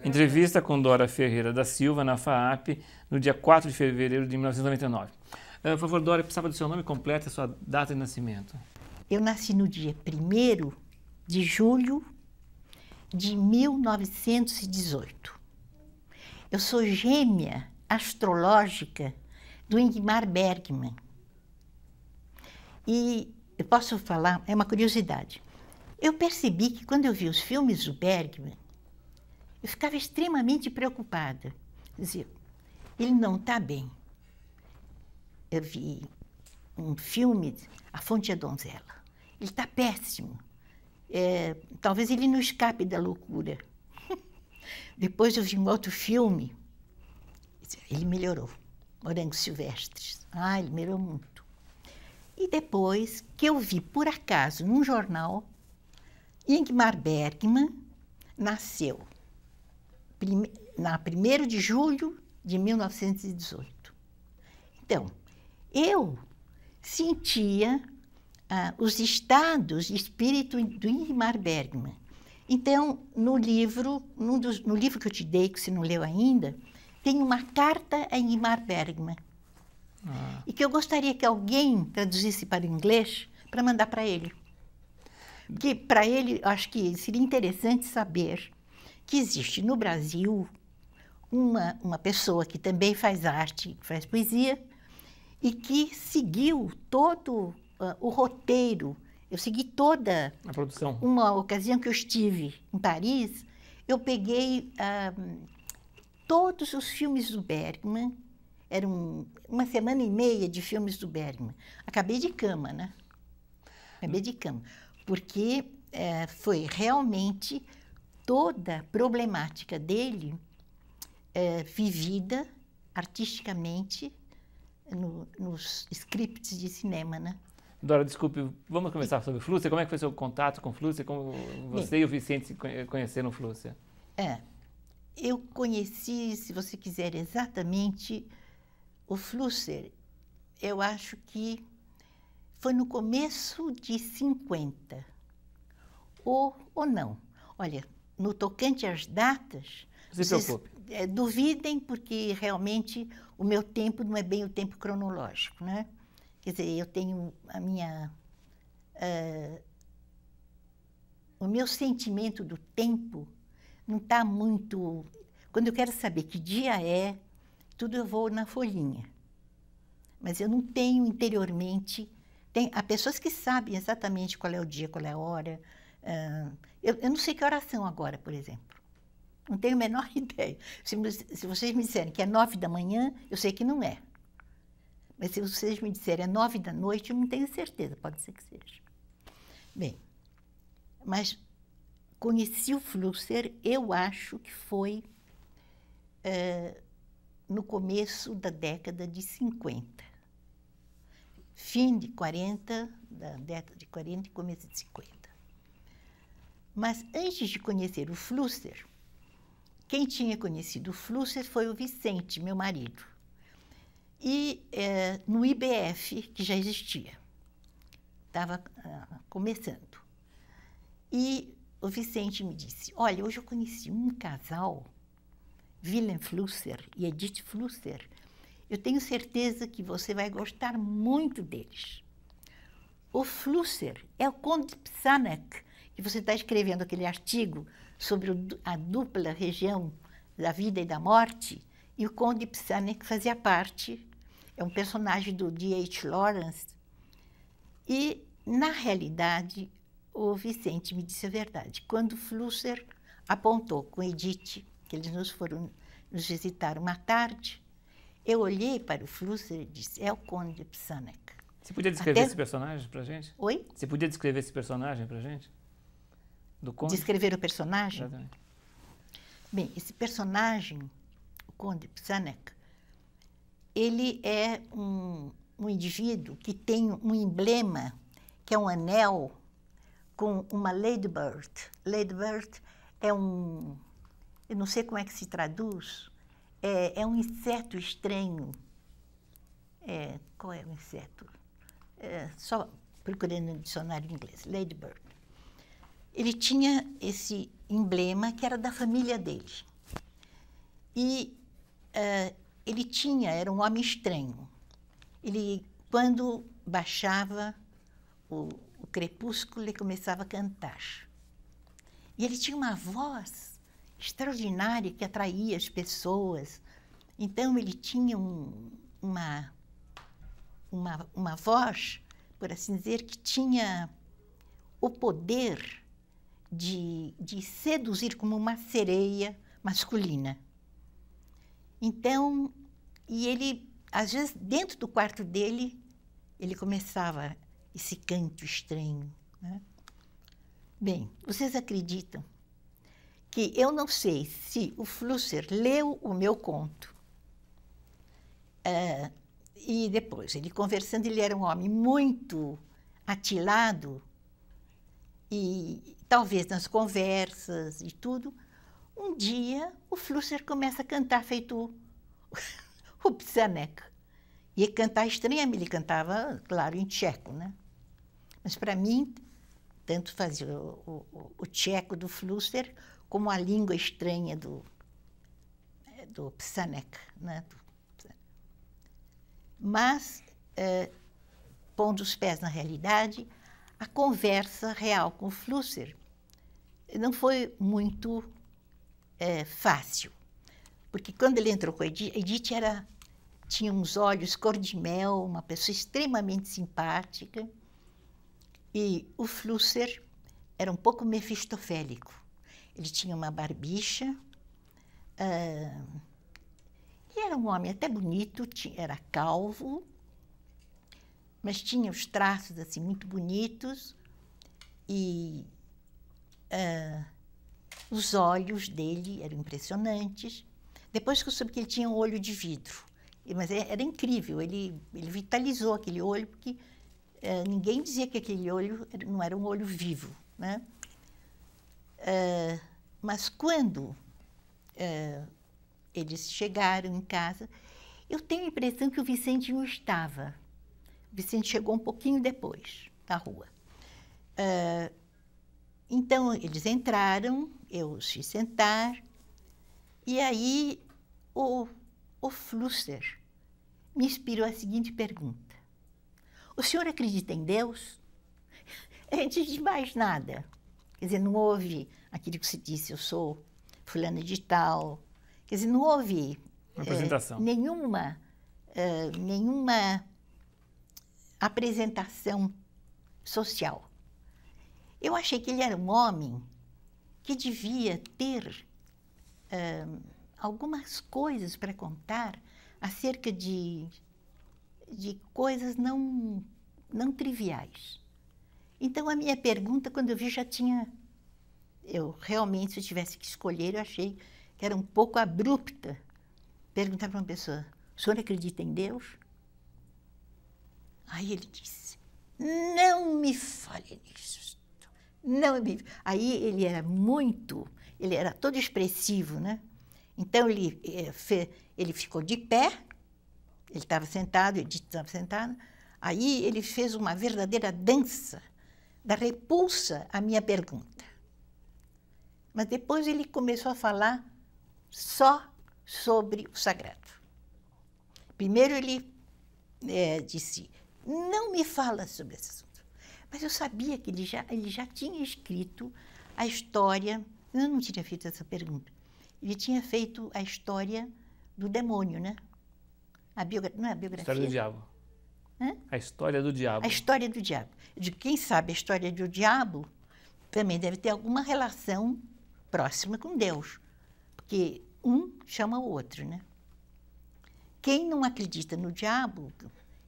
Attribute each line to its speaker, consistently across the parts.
Speaker 1: Entrevista com Dora Ferreira da Silva, na FAAP, no dia 4 de fevereiro de 1999. Por favor, Dora, eu precisava do seu nome completo e a sua data de nascimento.
Speaker 2: Eu nasci no dia 1º de julho de 1918. Eu sou gêmea astrológica do Ingmar Bergman. E eu posso falar, é uma curiosidade. Eu percebi que quando eu vi os filmes do Bergman, eu ficava extremamente preocupada. Dizia, ele não está bem. Eu vi um filme, A Fonte e a Donzela. Ele está péssimo. Talvez ele não escape da loucura. Depois eu vi um outro filme. Ele melhorou. Morangos Silvestres. Ele melhorou muito. E depois que eu vi, por acaso, num jornal, Ingmar Bergman nasceu na 1º de julho de 1918. Então, eu sentia os estados de espírito do Ingmar Bergman. Então, no livro que eu te dei, que você não leu ainda, tem uma carta a Ingmar Bergman. E que eu gostaria que alguém traduzisse para o inglês para mandar para ele. Porque, para ele, acho que seria interessante saber que existe no Brasil uma pessoa que também faz arte, que faz poesia, e que seguiu todo o roteiro. Eu segui toda
Speaker 1: a produção.
Speaker 2: Uma ocasião que eu estive em Paris, eu peguei todos os filmes do Bergman, eram uma semana e meia de filmes do Bergman. Acabei de cama, né? Acabei de cama. Porque foi realmente toda a problemática dele vivida artisticamente nos scripts de cinema, né?
Speaker 1: Dora, desculpe, vamos começar sobre o Flússia. Como é que foi seu contato com o Flússia? Como você e o Vicente se conheceram o Flússia?
Speaker 2: Eu conheci, se você quiser exatamente, o Flússia, eu acho que foi no começo de 50, ou não. Olha, no tocante às datas,
Speaker 1: vocês
Speaker 2: duvidem, porque realmente o meu tempo não é bem o tempo cronológico, né? Quer dizer, eu tenho o meu sentimento do tempo não está muito... Quando eu quero saber que dia é, tudo eu vou na folhinha. Mas eu não tenho interiormente... Há pessoas que sabem exatamente qual é o dia, qual é a hora. Eu não sei que horas são agora, por exemplo. Não tenho a menor ideia. Se vocês me disserem que é 9 da manhã, eu sei que não é. Mas se vocês me disserem é 9 da noite, eu não tenho certeza, pode ser que seja. Bem, mas conheci o Flússia, eu acho que foi no começo da década de 50. Fim de 40, da década de 40 e começo de 50. Mas antes de conhecer o Flússia, quem tinha conhecido o Flússia foi o Vicente, meu marido. E no IBF, que já existia. Estava começando. E o Vicente me disse, olha, hoje eu conheci um casal, Wilhelm Flússia e Edith Flússia. Eu tenho certeza que você vai gostar muito deles. O Flússia é o Conde Psanek, que você está escrevendo aquele artigo sobre a dupla região da vida e da morte, e o Conde Psanek fazia parte, é um personagem do D.H. Lawrence. E, na realidade, o Vicente me disse a verdade. Quando o Flússia apontou com Edith, que eles foram nos visitar uma tarde, eu olhei para o Flússia e disse, é o Conde Psanek.
Speaker 1: Você podia descrever esse personagem para a gente?
Speaker 2: Oi?
Speaker 1: Você podia descrever esse personagem para a gente? Do Conde?
Speaker 2: Descrever o personagem?
Speaker 1: Exatamente.
Speaker 2: Bem, esse personagem, o Conde Psanek, ele é um indivíduo que tem um emblema, que é um anel com uma ladybird. Ladybird é eu não sei como é que se traduz, é um inseto estranho. Qual é o inseto? Só procurando no dicionário em inglês, ladybird. Ele tinha esse emblema que era da família dele. E ele era um homem estranho. Ele, quando baixava o crepúsculo, ele começava a cantar. E ele tinha uma voz extraordinária que atraía as pessoas. Então, ele tinha uma voz, por assim dizer, que tinha o poder de seduzir como uma sereia masculina. Então, e ele, às vezes, dentro do quarto dele, ele começava esse canto estranho, né? Bem, vocês acreditam que eu não sei se o Flusser leu o meu conto e depois, ele conversando, ele era um homem muito atilado e talvez nas conversas e tudo, um dia o Flusser começa a cantar feito o Psanek. E cantar estranhamente, ele cantava, claro, em tcheco, né? Mas para mim, tanto fazia o tcheco do Flusser como a língua estranha do Psanek, né? Mas, pondo os pés na realidade, a conversa real com o Flusser não foi muito fácil. Porque quando ele entrou com a Edith tinha uns olhos cor de mel, uma pessoa extremamente simpática. E o Flusser era um pouco mefistofélico. Ele tinha uma barbicha, e era um homem até bonito, era calvo, mas tinha os traços assim, muito bonitos, e os olhos dele eram impressionantes. Depois que eu soube que ele tinha um olho de vidro, mas era incrível, ele vitalizou aquele olho, porque ninguém dizia que aquele olho não era um olho vivo, né? Mas quando eles chegaram em casa, eu tenho a impressão que o Vicente não estava. O Vicente chegou um pouquinho depois, da rua. Então, eles entraram, eu os fiz sentar, e aí o Flusser me inspirou a seguinte pergunta: o senhor acredita em Deus? Antes de mais nada. Quer dizer, não houve aquilo que se disse, eu sou fulana de tal. Quer dizer, não houve nenhuma apresentação social. Eu achei que ele era um homem que devia ter algumas coisas para contar acerca de coisas não triviais. Então, a minha pergunta, quando eu vi, já tinha... Eu realmente, se eu tivesse que escolher, eu achei que era um pouco abrupta perguntar para uma pessoa: o senhor acredita em Deus? Aí ele disse: não me fale nisso. Não me... Aí ele era todo expressivo, né? Então, ele ficou de pé, ele estava sentado, Edith estava sentada, aí ele fez uma verdadeira dança da repulsa à minha pergunta. Mas depois ele começou a falar só sobre o sagrado. Primeiro ele disse: não me fala sobre esse assunto. Mas eu sabia que ele já tinha escrito a história, eu não tinha feito essa pergunta, ele tinha feito a história do demônio, né? Não é a biografia?
Speaker 1: A história do diabo.
Speaker 2: Hã?
Speaker 1: A história do diabo.
Speaker 2: A história do diabo. Quem sabe a história do diabo também deve ter alguma relação próxima com Deus, porque um chama o outro, né? Quem não acredita no diabo,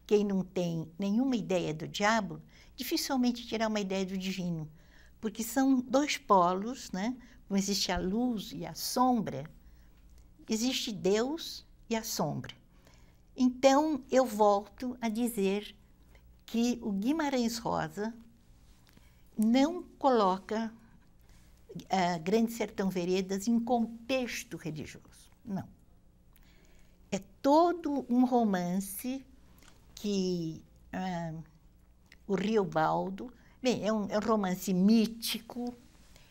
Speaker 2: quem não tem nenhuma ideia do diabo, dificilmente terá uma ideia do divino, porque são dois polos, né? Como existe a luz e a sombra, existe Deus e a sombra. Então, eu volto a dizer que o Guimarães Rosa não coloca Grande Sertão Veredas em contexto religioso, não. É todo um romance que o Riobaldo... Bem, é um romance mítico,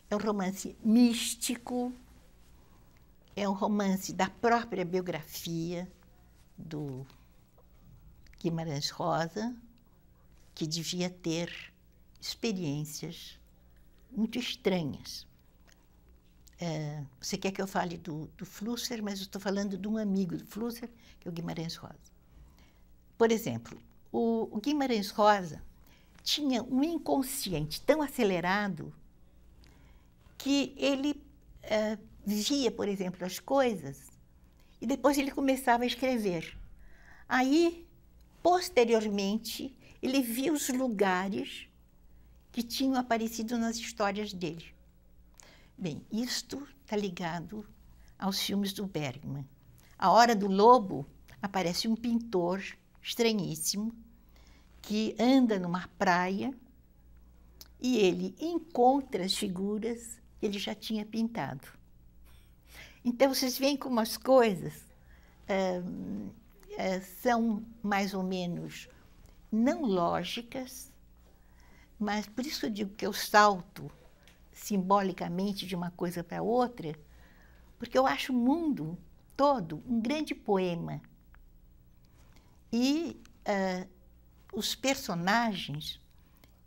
Speaker 2: é um romance místico, é um romance da própria biografia do Guimarães Rosa, que devia ter experiências muito estranhas. Você quer que eu fale do Flusser, mas eu estou falando de um amigo do Flusser, que é o Guimarães Rosa. Por exemplo, o Guimarães Rosa tinha um inconsciente tão acelerado que ele via, por exemplo, as coisas e depois ele começava a escrever. Aí, posteriormente, ele via os lugares que tinham aparecido nas histórias dele. Bem, isto está ligado aos filmes do Bergman. A Hora do Lobo aparece um pintor estranhíssimo que anda numa praia e ele encontra as figuras que ele já tinha pintado. Então, vocês veem como as coisas são mais ou menos não lógicas, mas por isso eu digo que eu salto simbolicamente de uma coisa para outra, porque eu acho o mundo todo um grande poema. E os personagens,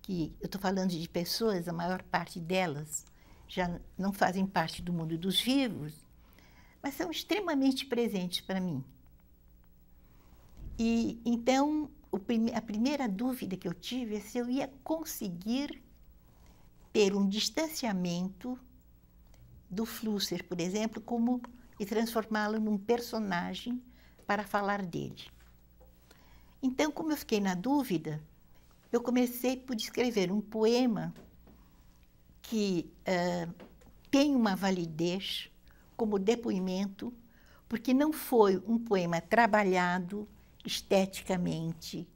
Speaker 2: que eu estou falando de pessoas, a maior parte delas já não fazem parte do mundo dos vivos, mas são extremamente presentes para mim. E então, a primeira dúvida que eu tive é se eu ia conseguir ter um distanciamento do Flusser, por exemplo, e transformá-lo num personagem para falar dele. Então, como eu fiquei na dúvida, eu comecei por escrever um poema que tem uma validez como depoimento, porque não foi um poema trabalhado esteticamente,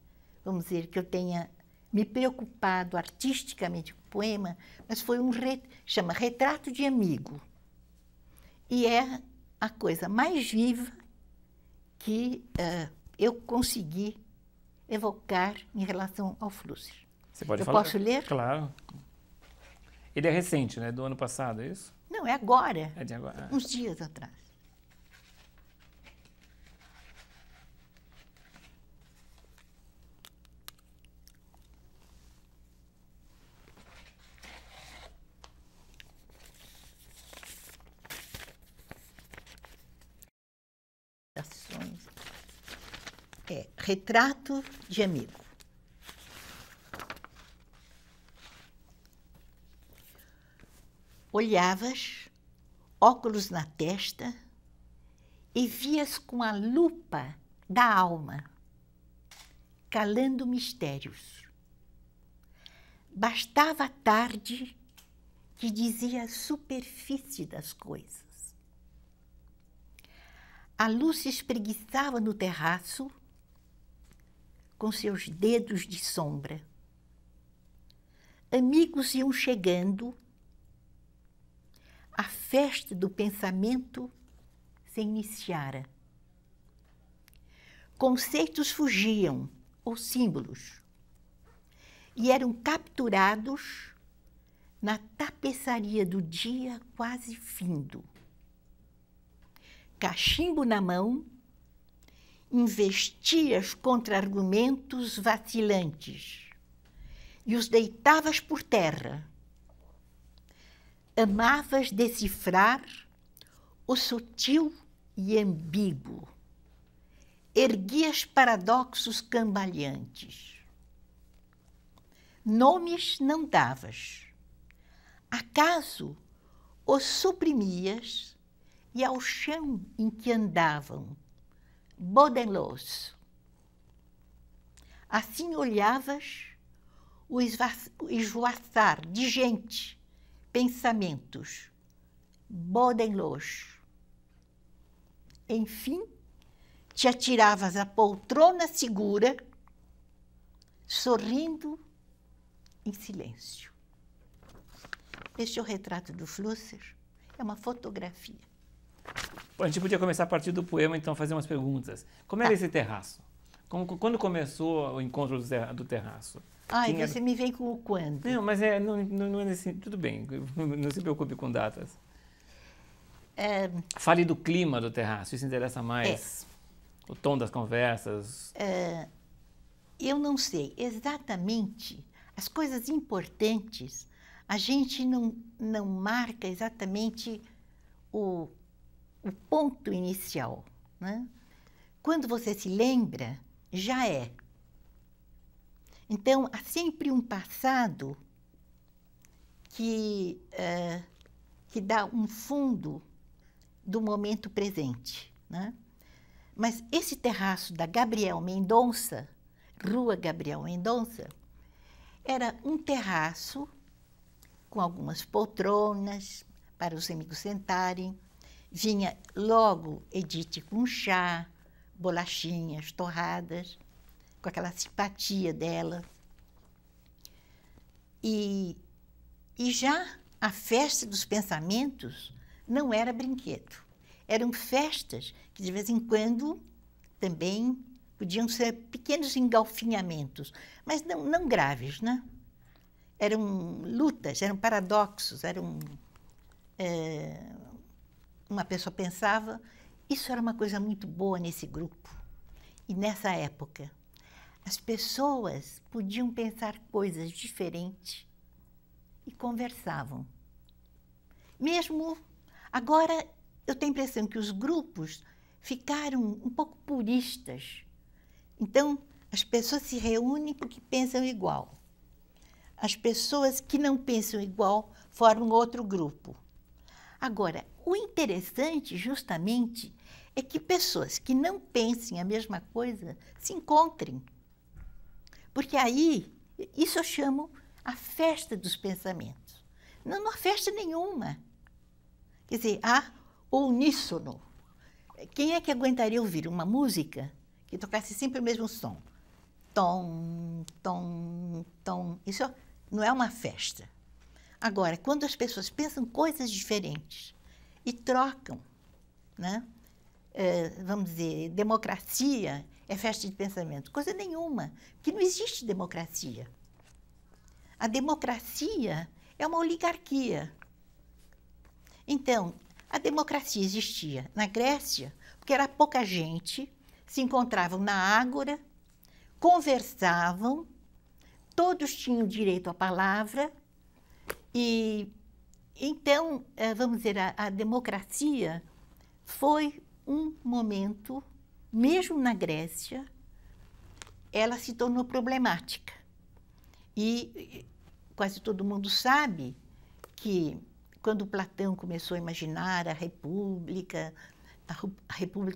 Speaker 2: vamos dizer, que eu tenha me preocupado artisticamente com o poema, mas foi chama Retrato de Amigo. E é a coisa mais viva que eu consegui evocar em relação ao Flusser.
Speaker 1: Você pode
Speaker 2: eu
Speaker 1: falar?
Speaker 2: Posso ler?
Speaker 1: Claro. Ele é recente, né? Do ano passado, é isso?
Speaker 2: Não, é agora.
Speaker 1: É de agora.
Speaker 2: Uns dias atrás. Retrato de Amigo. Olhavas, óculos na testa, e vias com a lupa da alma, calando mistérios. Bastava a tarde que dizia a superfície das coisas. A luz se espreguiçava no terraço com seus dedos de sombra. Amigos iam chegando, a festa do pensamento se iniciara. Conceitos fugiam, ou símbolos, e eram capturados na tapeçaria do dia quase findo. Cachimbo na mão, investias contra argumentos vacilantes e os deitavas por terra. Amavas decifrar o sutil e ambíguo. Erguias paradoxos cambaleantes. Nomes não davas. Acaso os suprimias e ao chão em que andavam, bodenlos. Assim olhavas o esvoaçar de gente, pensamentos, bodenlos. Enfim, te atiravas à poltrona segura, sorrindo em silêncio. Este é o retrato do Flusser, é uma fotografia.
Speaker 1: Bom, a gente podia começar a partir do poema, então, fazer umas perguntas. Como era esse terraço? Quando começou o encontro do terraço?
Speaker 2: Ai, você me vem com o quando?
Speaker 1: Não, mas não é nesse... Tudo bem, não se preocupe com datas. Fale do clima do terraço, isso interessa mais. O tom das conversas.
Speaker 2: Eu não sei exatamente as coisas importantes. A gente não marca exatamente o ponto inicial, né? Quando você se lembra, já é. Então, há sempre um passado que dá um fundo do momento presente, né? Mas esse terraço da Gabriel Mendonça, Rua Gabriel Mendonça, era um terraço com algumas poltronas para os amigos sentarem. Vinha logo Edith com chá, bolachinhas, torradas, com aquela simpatia dela. E já a festa dos pensamentos não era brinquedo. Eram festas que, de vez em quando, também podiam ser pequenos engalfinhamentos, mas não graves, né? Eram lutas, eram paradoxos, uma pessoa pensava, isso era uma coisa muito boa nesse grupo. E nessa época, as pessoas podiam pensar coisas diferentes e conversavam. Mesmo agora, eu tenho a impressão que os grupos ficaram um pouco puristas. Então, as pessoas se reúnem porque pensam igual. As pessoas que não pensam igual formam outro grupo. Agora, o interessante, justamente, é que pessoas que não pensem a mesma coisa se encontrem. Porque aí, isso eu chamo a festa dos pensamentos. Não há festa nenhuma. Quer dizer, há o uníssono. Quem é que aguentaria ouvir uma música que tocasse sempre o mesmo som? Tom, tom, tom. Isso não é uma festa. Agora, quando as pessoas pensam coisas diferentes e trocam, né? Vamos dizer, democracia é festa de pensamento. Coisa nenhuma, porque não existe democracia. A democracia é uma oligarquia. Então, a democracia existia na Grécia, porque era pouca gente, se encontravam na ágora, conversavam, todos tinham direito à palavra, e então, vamos dizer, a democracia foi um momento, mesmo na Grécia, ela se tornou problemática. E quase todo mundo sabe que, quando Platão começou a imaginar a república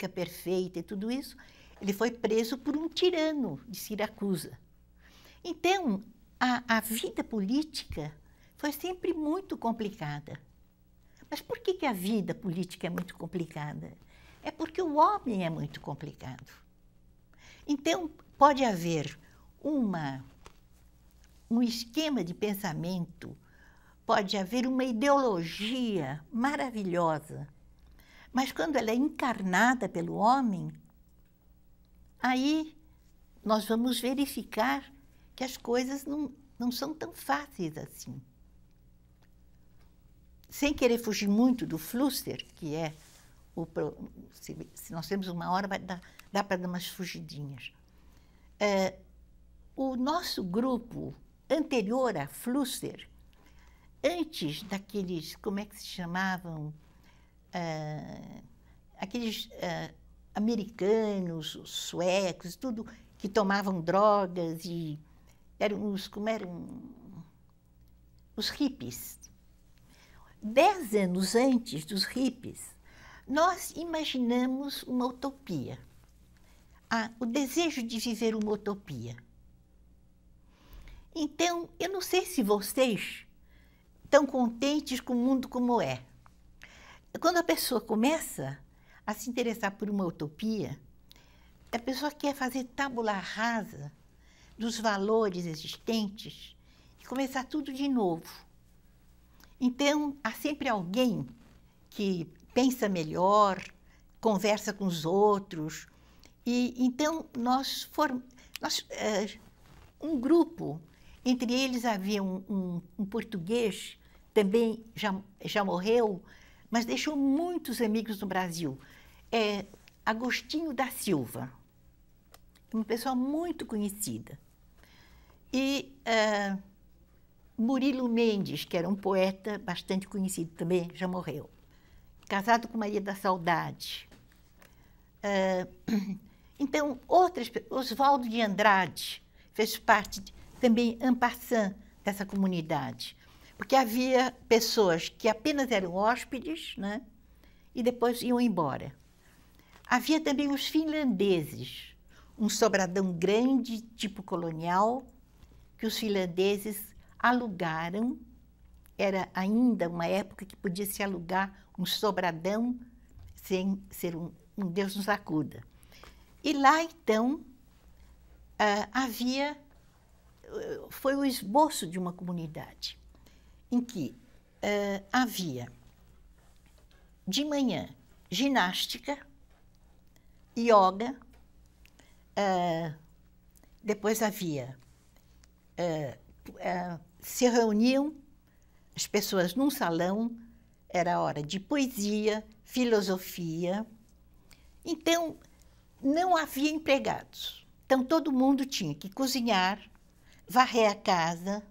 Speaker 2: perfeita e tudo isso, ele foi preso por um tirano de Siracusa. Então, a vida política foi sempre muito complicada. Mas por que a vida política é muito complicada? É porque o homem é muito complicado. Então, pode haver um esquema de pensamento, pode haver uma ideologia maravilhosa, mas quando ela é encarnada pelo homem, aí nós vamos verificar que as coisas não são tão fáceis assim. Sem querer fugir muito do Flusser, que é se nós temos uma hora, dá para dar umas fugidinhas. O nosso grupo anterior a Flusser, antes daqueles, como é que se chamavam? Aqueles americanos, suecos, tudo, que tomavam drogas e eram os hippies. 10 anos antes dos hippies, nós imaginamos uma utopia. O desejo de viver uma utopia. Então, eu não sei se vocês estão contentes com o mundo como é. Quando a pessoa começa a se interessar por uma utopia, a pessoa quer fazer tábula rasa dos valores existentes e começar tudo de novo. Então, há sempre alguém que pensa melhor, conversa com os outros. E então, um grupo, entre eles havia um português, também já morreu, mas deixou muitos amigos no Brasil. Agostinho da Silva, uma pessoa muito conhecida. E Murilo Mendes, que era um poeta bastante conhecido também, já morreu. Casado com Maria da Saudade. Então, Oswaldo de Andrade fez parte também en passant dessa comunidade, porque havia pessoas que apenas eram hóspedes, né, e depois iam embora. Havia também os finlandeses, um sobradão grande, tipo colonial, que os finlandeses alugaram. Era ainda uma época que podia se alugar um sobradão sem ser um Deus nos acuda. E lá, então, foi o esboço de uma comunidade, em que havia, de manhã, ginástica, yoga, depois havia, se reuniam as pessoas num salão, era hora de poesia, filosofia. Então, não havia empregados. Então, todo mundo tinha que cozinhar, varrer a casa.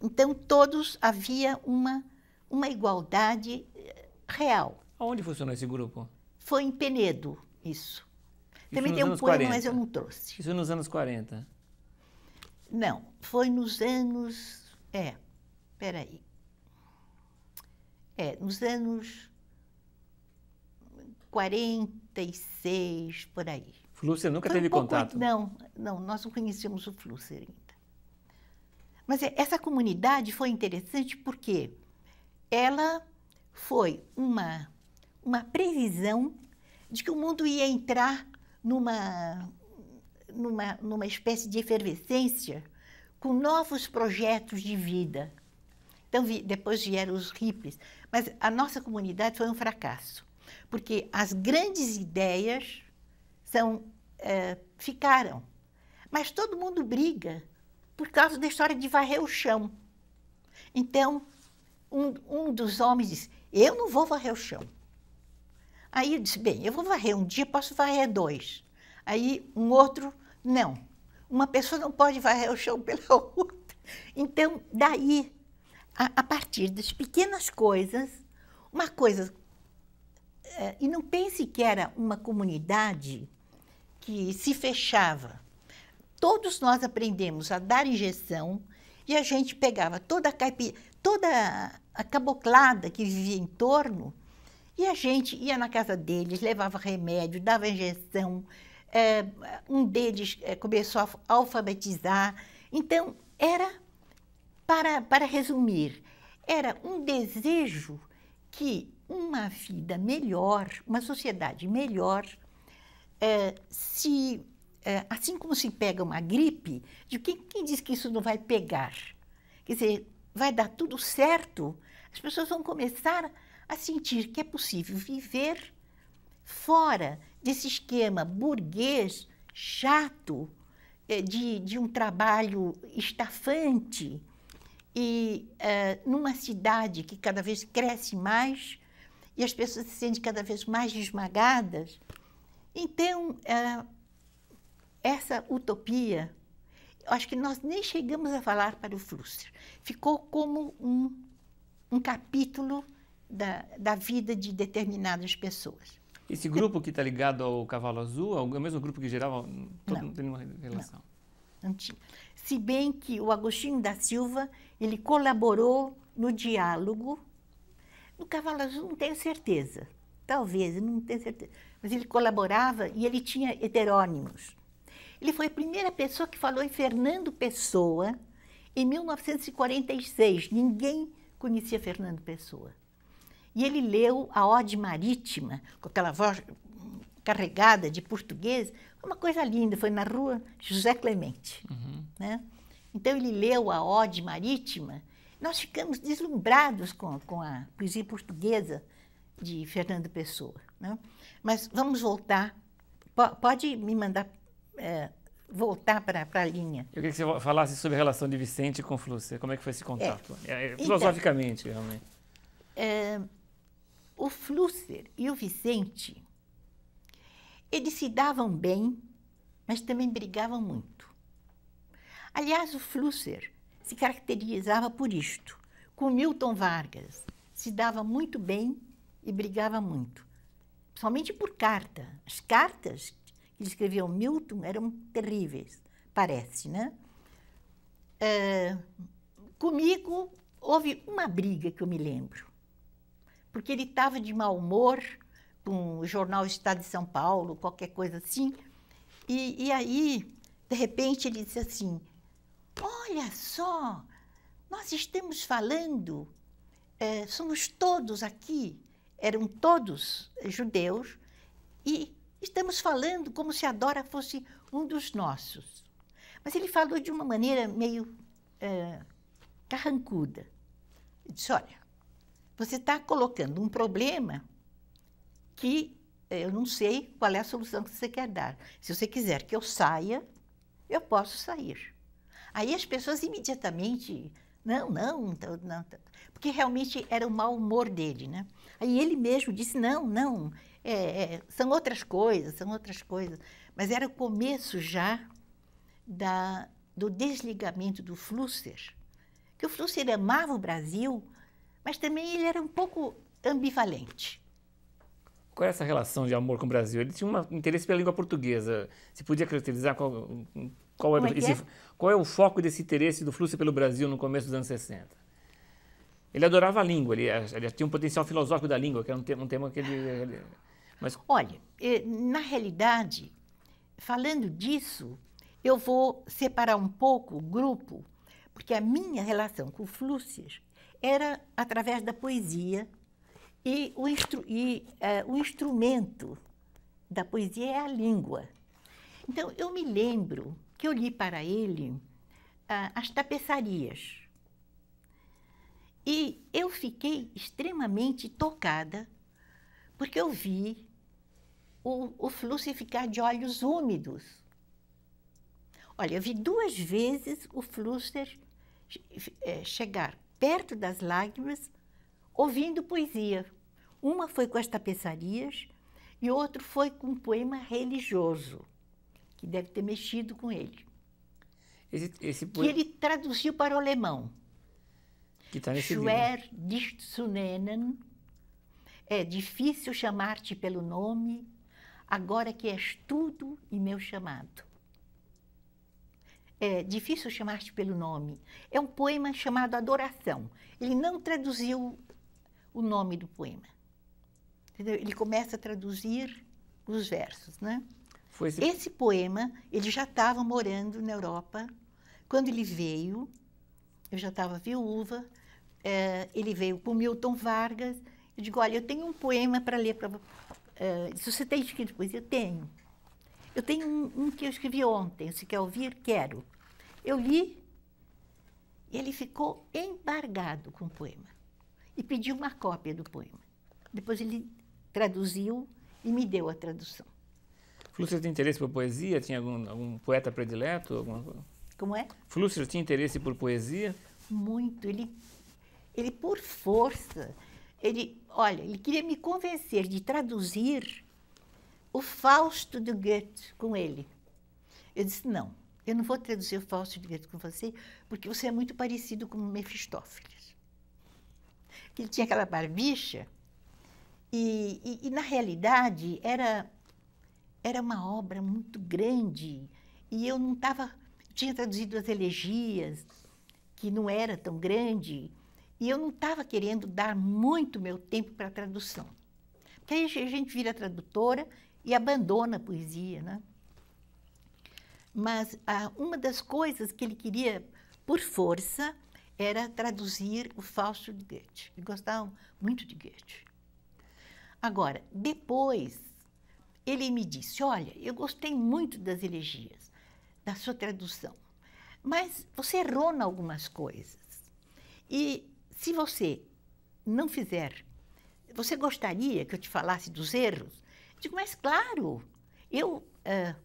Speaker 2: Então, todos havia uma igualdade real.
Speaker 1: Aonde funcionou esse grupo?
Speaker 2: Foi em Penedo, isso. Também
Speaker 1: nos
Speaker 2: tem um
Speaker 1: anos
Speaker 2: poema,
Speaker 1: 40?
Speaker 2: mas eu não trouxe.
Speaker 1: Isso nos anos 40?
Speaker 2: Não, foi nos anos... peraí. Nos anos 46, por aí.
Speaker 1: Flúcer nunca
Speaker 2: Foi
Speaker 1: teve contato?
Speaker 2: Não, nós não conhecíamos o Flúcer ainda. Mas essa comunidade foi interessante porque ela foi uma previsão de que o mundo ia entrar numa espécie de efervescência com novos projetos de vida. Então, depois vieram os hippies. Mas a nossa comunidade foi um fracasso, porque as grandes ideias ficaram. Mas todo mundo briga por causa da história de varrer o chão. Então, um dos homens disse, eu não vou varrer o chão. Aí eu disse, bem, eu vou varrer um dia, posso varrer 2. Aí um outro, não. Uma pessoa não pode varrer o chão pela outra. Então, daí, a partir das pequenas coisas, uma coisa... E não pense que era uma comunidade que se fechava. Todos nós aprendemos a dar injeção e a gente pegava toda a caboclada que vivia em torno e a gente ia na casa deles, levava remédio, dava injeção. Um deles começou a alfabetizar. Então, para resumir, era um desejo que uma vida melhor, uma sociedade melhor, assim como se pega uma gripe, de quem diz que isso não vai pegar? Quer dizer, vai dar tudo certo, as pessoas vão começar a sentir que é possível viver fora desse esquema burguês, chato, de um trabalho estafante, e numa cidade que cada vez cresce mais, e as pessoas se sentem cada vez mais esmagadas. Então, essa utopia, acho que nós nem chegamos a falar para o Flúcer. Ficou como um capítulo da vida de determinadas pessoas.
Speaker 1: Esse grupo que está ligado ao Cavalo Azul é o mesmo grupo que gerava... Não tem nenhuma relação.
Speaker 2: Não tinha. Se bem que o Agostinho da Silva, ele colaborou no diálogo. No Cavalo Azul não tenho certeza. Talvez, eu não tenho certeza. Mas ele colaborava e ele tinha heterônimos. Ele foi a primeira pessoa que falou em Fernando Pessoa em 1946. Ninguém conhecia Fernando Pessoa. E ele leu a Ode Marítima, com aquela voz carregada de português. Uma coisa linda, foi na rua José Clemente.
Speaker 1: Uhum.
Speaker 2: Né? Então, ele leu a Ode Marítima. Nós ficamos deslumbrados com a poesia portuguesa de Fernando Pessoa. Né? Mas vamos voltar. Pode me mandar voltar para a linha.
Speaker 1: Eu queria que você falasse sobre a relação de Vicente com Flúcer. Como é que foi esse contato? Filosoficamente, realmente.
Speaker 2: o Flüster e o Vicente, eles se davam bem, mas também brigavam muito. Aliás, o Flüster se caracterizava por isto. Com Milton Vargas, se dava muito bem e brigava muito. Somente por carta. As cartas que ele escreveu ao Milton eram terríveis, parece, né? Comigo, houve uma briga que eu me lembro, porque ele estava de mau humor com o jornal Estado de São Paulo, qualquer coisa assim, e aí, de repente, ele disse assim, olha só, nós estamos falando, somos todos aqui, eram todos judeus, e estamos falando como se a Dora fosse um dos nossos. Mas ele falou de uma maneira meio carrancuda. Ele disse, olha, você está colocando um problema que eu não sei qual é a solução que você quer dar. Se você quiser que eu saia, eu posso sair. Aí as pessoas imediatamente, não, porque realmente era o mau humor dele, né? Aí ele mesmo disse, não, são outras coisas. Mas era o começo já do desligamento do Flüster, que o Flüster amava o Brasil, mas também ele era um pouco ambivalente.
Speaker 1: Qual é essa relação de amor com o Brasil? Ele tinha um interesse pela língua portuguesa. Se podia caracterizar qual é o foco desse interesse do Flüster pelo Brasil no começo dos anos 60? Ele adorava a língua, ele tinha um potencial filosófico da língua, que era um tema que ele... Mas...
Speaker 2: Olha, na realidade, falando disso, eu vou separar um pouco o grupo, porque a minha relação com o Flüster era através da poesia, e o instrumento da poesia é a língua. Então, eu me lembro que eu li para ele as tapeçarias. E eu fiquei extremamente tocada, porque eu vi o Flüster ficar de olhos úmidos. Olha, eu vi 2 vezes o Flüster chegar perto das lágrimas, ouvindo poesia. Uma foi com as tapeçarias e outro foi com um poema religioso, que deve ter mexido com ele. Que ele traduziu para o alemão.
Speaker 1: Que está nesse livro.
Speaker 2: Schwer dich zu nennen, é difícil chamar-te pelo nome, agora que és tudo e meu chamado. É difícil chamar-te pelo nome. É um poema chamado Adoração. Ele não traduziu o nome do poema. Entendeu? Ele começa a traduzir os versos, né? Esse poema, ele já estava morando na Europa. Quando ele veio, eu já estava viúva, ele veio com Milton Vargas. Eu digo, olha, eu tenho um poema para ler para você. Se você tem escrito poesia, eu tenho. Eu tenho um que eu escrevi ontem. Se quer ouvir, quero. Eu li e ele ficou embargado com o poema. E pediu uma cópia do poema. Depois ele traduziu e me deu a tradução.
Speaker 1: Flüster tem interesse por poesia? Tinha algum poeta predileto?
Speaker 2: Como é?
Speaker 1: Flüster tinha interesse por poesia?
Speaker 2: Muito. Ele por força, ele queria me convencer de traduzir o Fausto de Goethe com ele. Eu disse, não, eu não vou traduzir o Fausto de Goethe com você, porque você é muito parecido com Mefistófeles. Ele tinha aquela barbicha, e na realidade era uma obra muito grande, e eu não estava... Tinha traduzido as elegias, que não era tão grande, e eu não estava querendo dar muito meu tempo para a tradução. Porque aí a gente vira tradutora e abandona a poesia, né? Mas uma das coisas que ele queria, por força, era traduzir o Fausto de Goethe. Ele gostava muito de Goethe. Agora, depois, ele me disse, olha, eu gostei muito das elegias, da sua tradução, mas você errou em algumas coisas. E se você não fizer, você gostaria que eu te falasse dos erros? Eu digo, mas claro, eu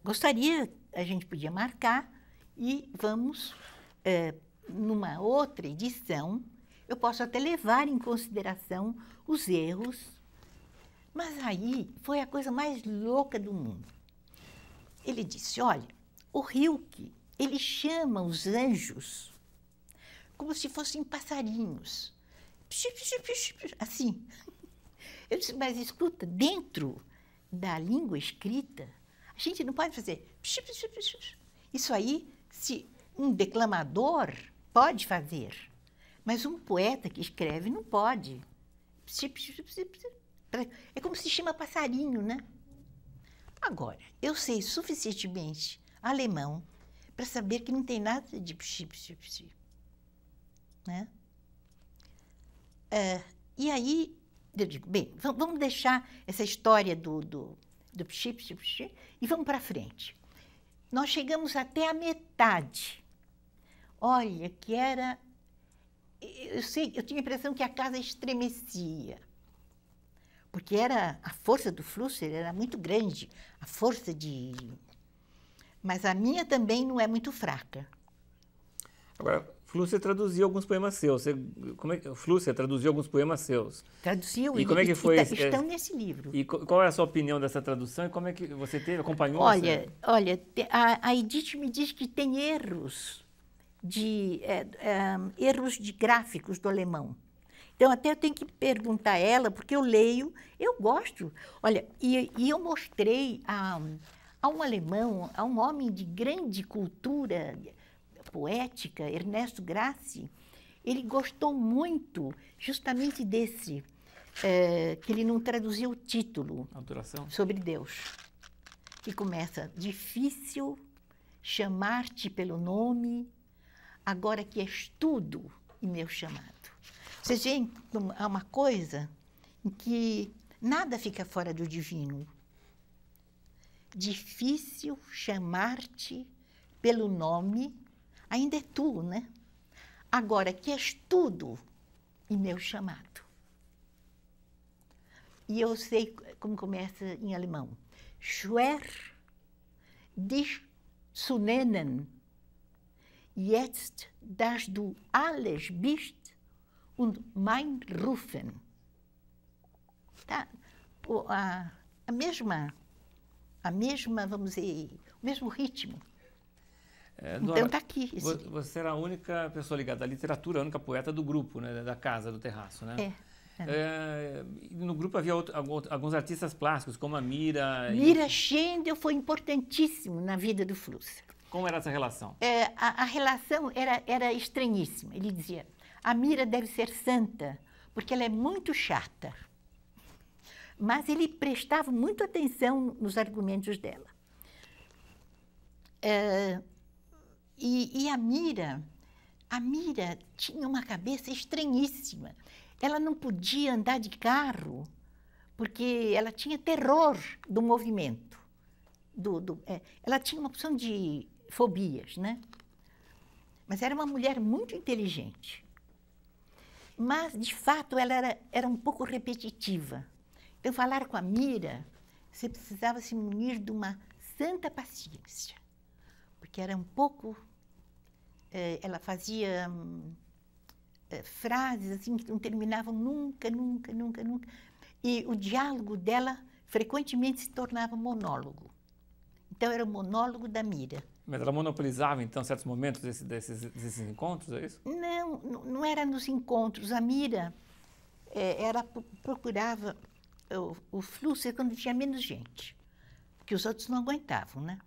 Speaker 2: gostaria, a gente podia marcar e vamos, numa outra edição, eu posso até levar em consideração os erros, mas aí foi a coisa mais louca do mundo. Ele disse, olha, o Rilke, ele chama os anjos como se fossem passarinhos. Assim. Eu disse, mas escuta, dentro da língua escrita, a gente não pode fazer... Isso aí, se um declamador pode fazer, mas um poeta que escreve não pode. É como se chama passarinho, né? Agora, eu sei suficientemente alemão para saber que não tem nada de né? E aí, eu digo, bem, vamos deixar essa história do e vamos para frente. Nós chegamos até a metade. Olha, que era... eu tinha a impressão que a casa estremecia. Porque a força do Flusser era muito grande, a força de... Mas a minha também não é muito fraca.
Speaker 1: Agora, Flusser traduziu alguns poemas seus. Flusser traduziu alguns poemas seus.
Speaker 2: Traduziu
Speaker 1: e como é que foi
Speaker 2: estão nesse livro.
Speaker 1: E qual é a sua opinião dessa tradução e como é que você acompanhou?
Speaker 2: Olha, a Edith me diz que tem erros de gráficos do alemão. Então, até eu tenho que perguntar a ela, porque eu leio, eu gosto. Olha, e eu mostrei a um alemão, a um homem de grande cultura poética, Ernesto Grassi, ele gostou muito justamente desse, que ele não traduziu o título sobre Deus. Que começa, difícil chamar-te pelo nome, agora que és tudo e meu chamado. Vocês veem, há uma coisa em que nada fica fora do divino. Difícil chamar-te pelo nome, ainda é tu, né? Agora que és tudo e meu chamado. E eu sei como começa em alemão. Schwer dich zu nennen, jetzt, dass du alles bist und mein Rufen. Tá? A mesma, vamos dizer, o mesmo ritmo. Então está aqui.
Speaker 1: Você era a única pessoa ligada à literatura, a única poeta do grupo, né, da casa, do terraço, né? No grupo havia alguns artistas plásticos, como a Mira...
Speaker 2: Mira Schendel foi importantíssimo na vida do Flusser.
Speaker 1: Como era essa relação?
Speaker 2: A relação era estranhíssima. Ele dizia, a Mira deve ser santa, porque ela é muito chata. Mas ele prestava muita atenção nos argumentos dela. E a Mira tinha uma cabeça estranhíssima. Ela não podia andar de carro, porque ela tinha terror do movimento. Ela tinha uma opção de fobias, né? Mas era uma mulher muito inteligente. Mas, de fato, ela era um pouco repetitiva. Então, falar com a Mira, você precisava se munir de uma santa paciência. Porque era um pouco... ela fazia frases assim que não terminavam nunca, nunca, nunca, nunca. E o diálogo dela frequentemente se tornava monólogo. Então, era o monólogo da Mira.
Speaker 1: Mas ela monopolizava, então, certos momentos desses encontros, é isso?
Speaker 2: Não era nos encontros. A Mira, ela procurava o Flusser quando tinha menos gente, porque os outros não aguentavam, né?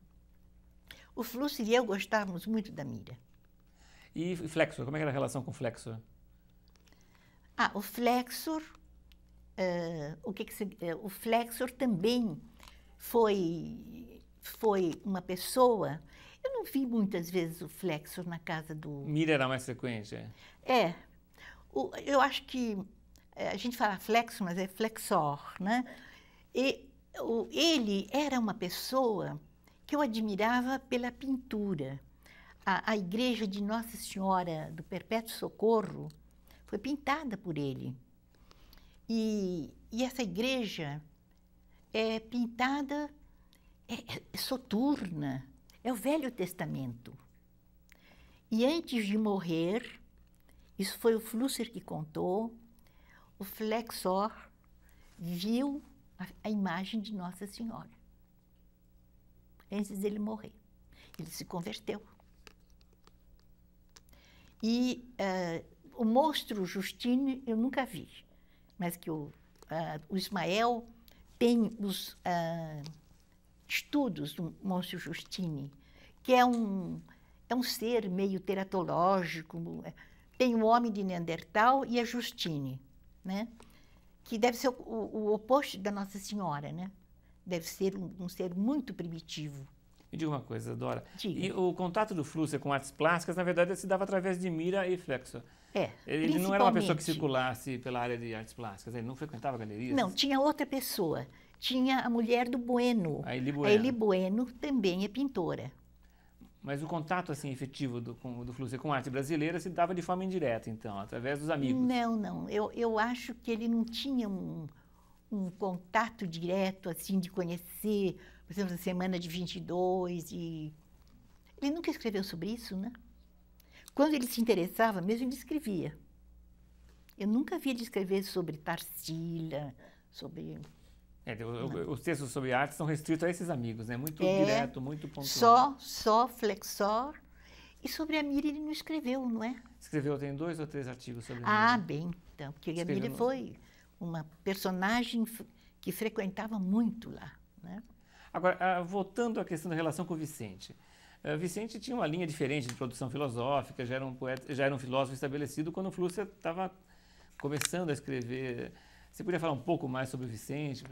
Speaker 2: O Flusser e eu gostávamos muito da Mira.
Speaker 1: E Flexor, como é que era a relação com o Flexor?
Speaker 2: O Flexor, o Flexor também foi uma pessoa... Eu não vi muitas vezes o Flexor na casa do...
Speaker 1: Mira era mais frequente,
Speaker 2: eu acho que a gente fala Flexor, mas é Flexor, né? E ele era uma pessoa que eu admirava pela pintura. A igreja de Nossa Senhora do Perpétuo Socorro foi pintada por ele. E essa igreja é pintada, é soturna, é o Velho Testamento. E antes de morrer, Isso foi o Flusser que contou. O Flexor viu a imagem de Nossa Senhora antes dele morrer. Ele se converteu. E o monstro Justine eu nunca vi, mas que o Ismael tem os estudos do monstro Justine, que é um ser meio teratológico. Tem o homem de Neandertal e a Justine, né? Que deve ser o oposto da Nossa Senhora, né? Deve ser um ser muito primitivo.
Speaker 1: Me diga uma coisa, Dora.
Speaker 2: Diga.
Speaker 1: E o contato do Flusser com artes plásticas, na verdade, se dava através de Mira e Flexor. Ele não era uma pessoa que circulasse pela área de artes plásticas, ele não frequentava galerias?
Speaker 2: Não, tinha outra pessoa. Tinha a mulher do Bueno.
Speaker 1: A Eli Bueno.
Speaker 2: A Eli Bueno também é pintora.
Speaker 1: Mas o contato assim, efetivo do Flusser com a arte brasileira se dava de forma indireta, então, através dos amigos?
Speaker 2: Não. Eu acho que ele não tinha um contato direto, assim, de conhecer, por exemplo, a Semana de 22. Ele nunca escreveu sobre isso, né? Quando ele se interessava mesmo, ele escrevia. Eu nunca vi ele escrever sobre Tarsila, sobre...
Speaker 1: Os textos sobre arte são restritos a esses amigos, né? Muito direto, muito pontual.
Speaker 2: Só Flexor. E sobre a Mira ele não escreveu, não é?
Speaker 1: Escreveu, tem 2 ou 3 artigos sobre a Mira.
Speaker 2: Bem, então, porque a Mira foi uma personagem que frequentava muito lá, né?
Speaker 1: Agora, voltando à questão da relação com o Vicente. Vicente tinha uma linha diferente de produção filosófica, já era um poeta, já era um filósofo estabelecido quando o Flusser estava começando a escrever. Você poderia falar um pouco mais sobre o Vicente?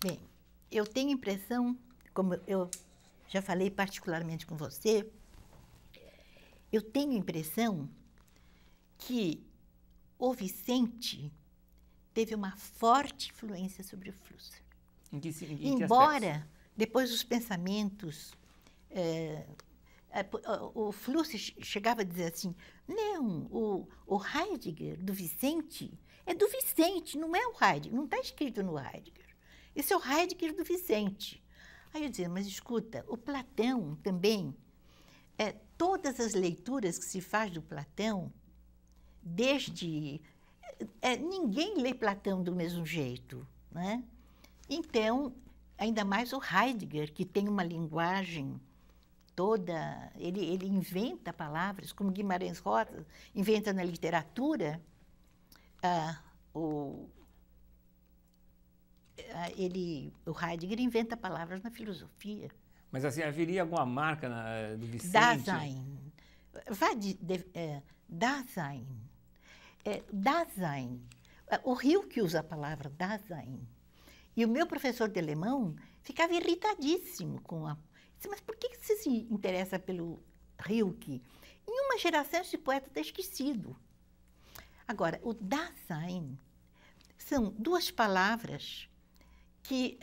Speaker 2: Bem, eu tenho a impressão, como eu já falei particularmente com você, eu tenho a impressão que o Vicente teve uma forte influência sobre o Flusser.
Speaker 1: Em que
Speaker 2: Embora, depois os pensamentos... o Flusser chegava a dizer assim, não, o Heidegger do Vicente é do Vicente, não é o Heidegger, não está escrito no Heidegger. Esse é o Heidegger do Vicente. Aí eu dizia, mas escuta, o Platão também, todas as leituras que se faz do Platão, desde... ninguém lê Platão do mesmo jeito, né? Então, ainda mais o Heidegger, que tem uma linguagem toda... Ele inventa palavras, como Guimarães Rosa inventa na literatura, o Heidegger inventa palavras na filosofia.
Speaker 1: Mas assim, haveria alguma marca do Vicente?
Speaker 2: Dasein. Dasein. Dasein. O Rilke usa a palavra Dasein. E o meu professor de alemão ficava irritadíssimo com a... Disse, mas por que você se interessa pelo Rilke? Em uma geração esse poeta está esquecido. Agora, o Dasein são 2 palavras que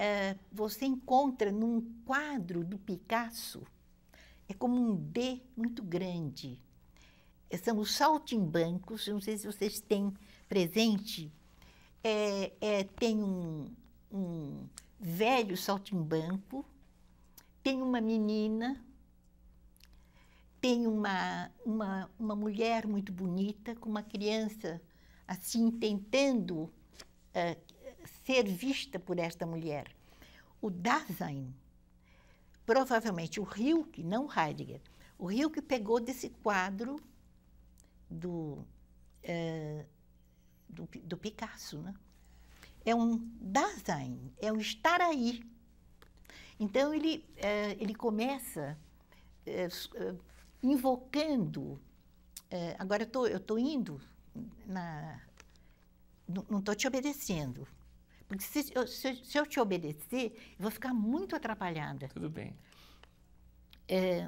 Speaker 2: você encontra num quadro do Picasso. É como um D muito grande. São os saltimbancos, não sei se vocês têm presente, tem um velho saltimbanco, tem uma menina, tem uma mulher muito bonita, com uma criança assim, tentando ser vista por esta mulher. O Dasein, provavelmente o Rilke, não o Heidegger, o Rilke pegou desse quadro do Picasso, né? É um Dasein, é um estar aí. Então, ele começa invocando... agora, eu estou indo não estou te obedecendo. Porque se eu te obedecer, eu vou ficar muito atrapalhada.
Speaker 1: Tudo bem.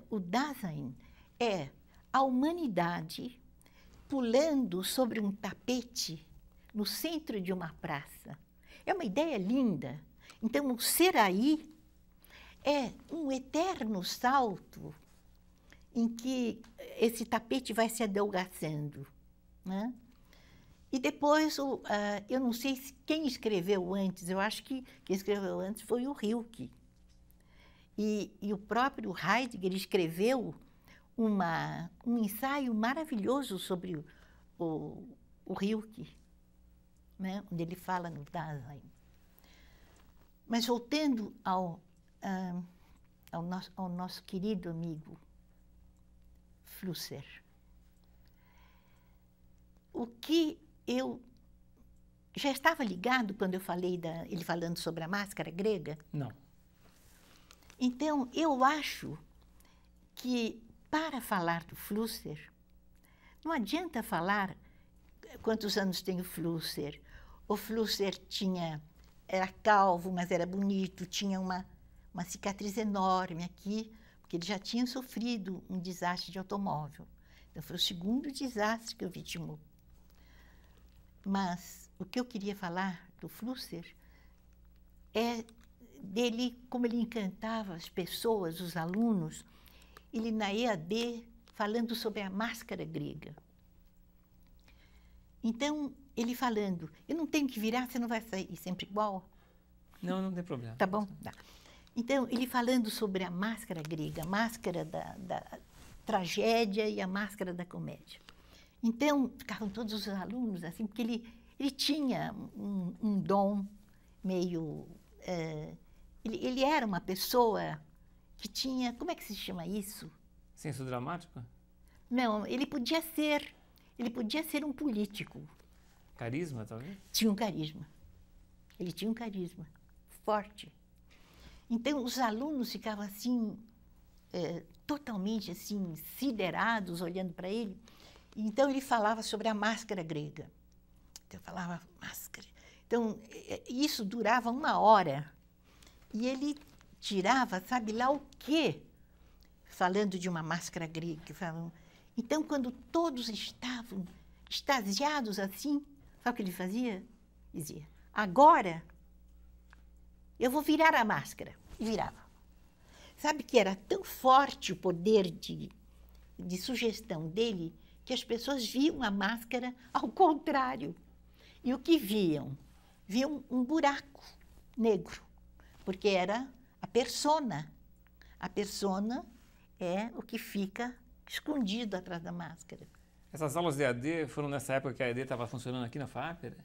Speaker 2: O Dasein é a humanidade pulando sobre um tapete no centro de uma praça. É uma ideia linda. Então, o ser aí é um eterno salto em que esse tapete vai se adelgaçando, né? E depois, eu não sei quem escreveu antes, eu acho que quem escreveu antes foi o Rilke. E o próprio Heidegger escreveu um ensaio maravilhoso sobre o Rilke, né? Onde ele fala no Dasein. Mas voltando ao nosso querido amigo Flusser, o que eu já estava ligado quando eu falei ele falando sobre a máscara grega?
Speaker 1: Não.
Speaker 2: Então, eu acho que, para falar do Flusser, não adianta falar quantos anos tem o Flusser. O Flusser era calvo, mas era bonito, tinha uma cicatriz enorme aqui, porque ele já tinha sofrido um desastre de automóvel. Então, foi o segundo desastre que o vitimou. Mas o que eu queria falar do Flusser é dele, como ele encantava as pessoas, os alunos, ele na EAD falando sobre a máscara grega. Então, ele falando, eu não tenho que virar, você não vai sair sempre igual?
Speaker 1: Não, não tem problema.
Speaker 2: Tá bom? Tá. Então, ele falando sobre a máscara grega, a máscara da tragédia e a máscara da comédia. Então, ficavam todos os alunos assim, porque ele tinha um dom meio... ele era uma pessoa que tinha... Como é que se chama isso?
Speaker 1: Senso dramático?
Speaker 2: Não, ele podia ser um político.
Speaker 1: Carisma, talvez?
Speaker 2: Tinha um carisma. Ele tinha um carisma forte. Então, os alunos ficavam assim, totalmente assim, siderados, olhando para ele. Então, ele falava sobre a máscara grega. Então, eu falava máscara. Então, isso durava 1 hora. E ele tirava, sabe lá o quê? Falando de uma máscara grega. Então, quando todos estavam extasiados assim, sabe o que ele fazia? Dizia, agora eu vou virar a máscara. E virava. Sabe que era tão forte o poder de sugestão dele que as pessoas viam a máscara ao contrário. E o que viam? Viam um buraco negro, porque era a persona. A persona é o que fica escondido atrás da máscara.
Speaker 1: Essas aulas de EAD foram nessa época que a EAD estava funcionando aqui na FAPER?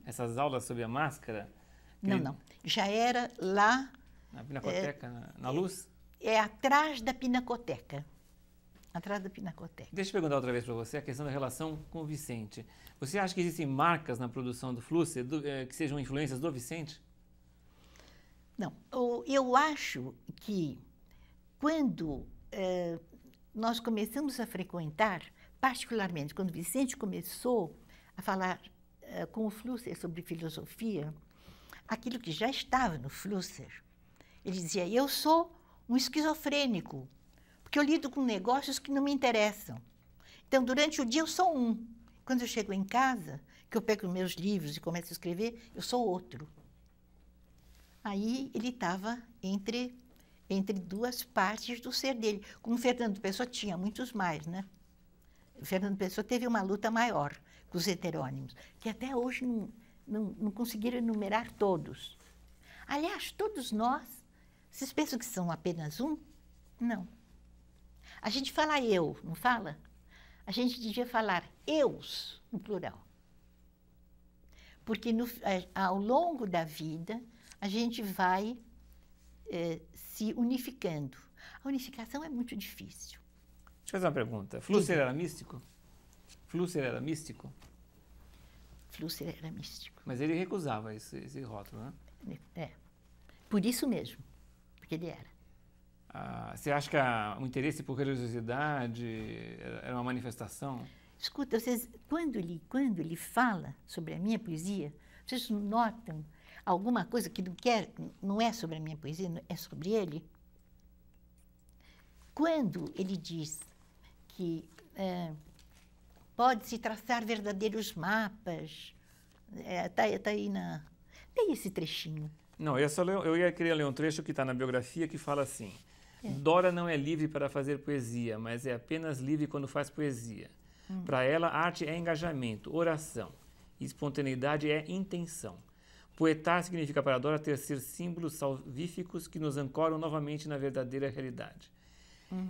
Speaker 1: Essas aulas sobre a máscara?
Speaker 2: Não. Já era lá...
Speaker 1: Na Pinacoteca, na Luz?
Speaker 2: É atrás da Pinacoteca. Atrás da Pinacoteca.
Speaker 1: Deixa eu perguntar outra vez para você a questão da relação com o Vicente. Você acha que existem marcas na produção do Flusser que sejam influências do Vicente?
Speaker 2: Não. Eu acho que quando nós começamos a frequentar, particularmente quando o Vicente começou a falar com o Flusser sobre filosofia, aquilo que já estava no Flusser, ele dizia, eu sou um esquizofrênico, porque eu lido com negócios que não me interessam. Então, durante o dia, eu sou um. Quando eu chego em casa, que eu pego meus livros e começo a escrever, eu sou outro. Aí, ele estava entre 2 partes do ser dele. Como o Fernando Pessoa tinha muitos mais, né? O Fernando Pessoa teve uma luta maior com os heterônimos, que até hoje não conseguiram enumerar todos. Aliás, todos nós, vocês pensam que são apenas um? Não. A gente fala eu, não fala? A gente devia falar eus, no plural. Porque ao longo da vida, a gente vai se unificando. A unificação é muito difícil.
Speaker 1: Deixa eu fazer uma pergunta. Flusser era místico? Flusser era místico?
Speaker 2: Flusser era místico.
Speaker 1: Mas ele recusava esse rótulo, né?
Speaker 2: Por isso mesmo, porque ele era.
Speaker 1: Você acha que o interesse por religiosidade era uma manifestação?
Speaker 2: Escuta, quando ele fala sobre a minha poesia, vocês notam alguma coisa que não é sobre a minha poesia, é sobre ele? Quando ele diz que pode-se traçar verdadeiros mapas, tá aí tem esse trechinho.
Speaker 1: Não, eu ia querer ler um trecho que está na biografia que fala assim, Dora não é livre para fazer poesia, mas é apenas livre quando faz poesia. Para ela, arte é engajamento, oração. E espontaneidade é intenção. Poetar significa para Dora tecer símbolos salvíficos que nos ancoram novamente na verdadeira realidade.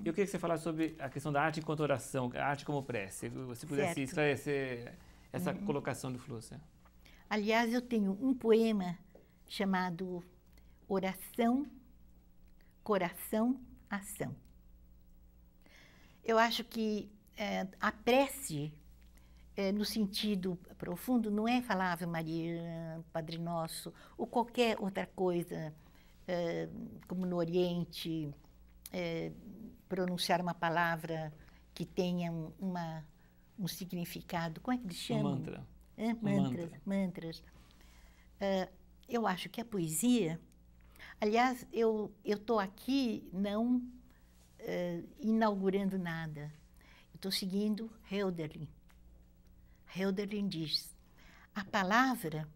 Speaker 1: Eu queria que você falasse sobre a questão da arte enquanto oração, a arte como prece. Se você pudesse esclarecer essa colocação do Flúcia.
Speaker 2: Aliás, eu tenho um poema chamado Oração, Coração, Ação. Eu acho que a prece, no sentido profundo, não é falar Ave Maria, Padre Nosso, ou qualquer outra coisa, como no Oriente, pronunciar uma palavra que tenha um significado. Como é que eles chamam?
Speaker 1: Um mantra.
Speaker 2: Mantras. Eu acho que a poesia... Aliás, eu estou aqui não inaugurando nada. Eu estou seguindo Hölderlin. Hölderlin diz: a palavra,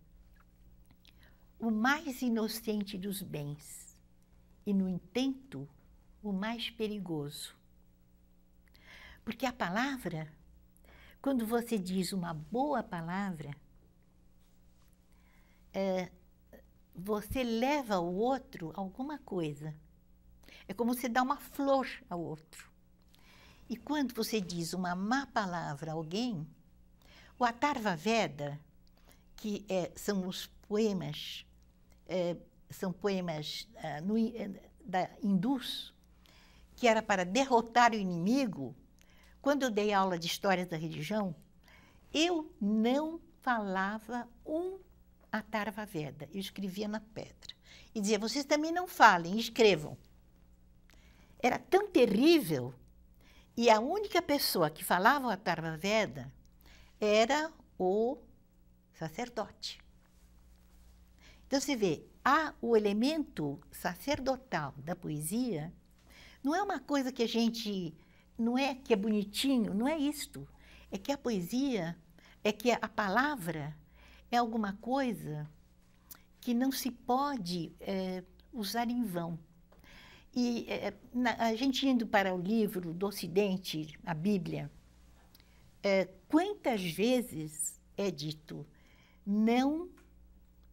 Speaker 2: o mais inocente dos bens, e, no intento, o mais perigoso. Porque a palavra, quando você diz uma boa palavra, você leva ao outro alguma coisa. É como você dá uma flor ao outro. E quando você diz uma má palavra a alguém, o Atharva Veda, que são os poemas, da hindus, que era para derrotar o inimigo. Quando eu dei aula de história da religião, eu não falava um Atharva Veda, eu escrevia na pedra. E dizia, vocês também não falem, escrevam. Era tão terrível, e a única pessoa que falava o Atharva Veda era o sacerdote. Então, você vê, o elemento sacerdotal da poesia não é uma coisa que a gente... Não é que é bonitinho, não é isto. É que a poesia, é que a palavra é alguma coisa que não se pode usar em vão. E a gente indo para o livro do Ocidente, a Bíblia, quantas vezes é dito, não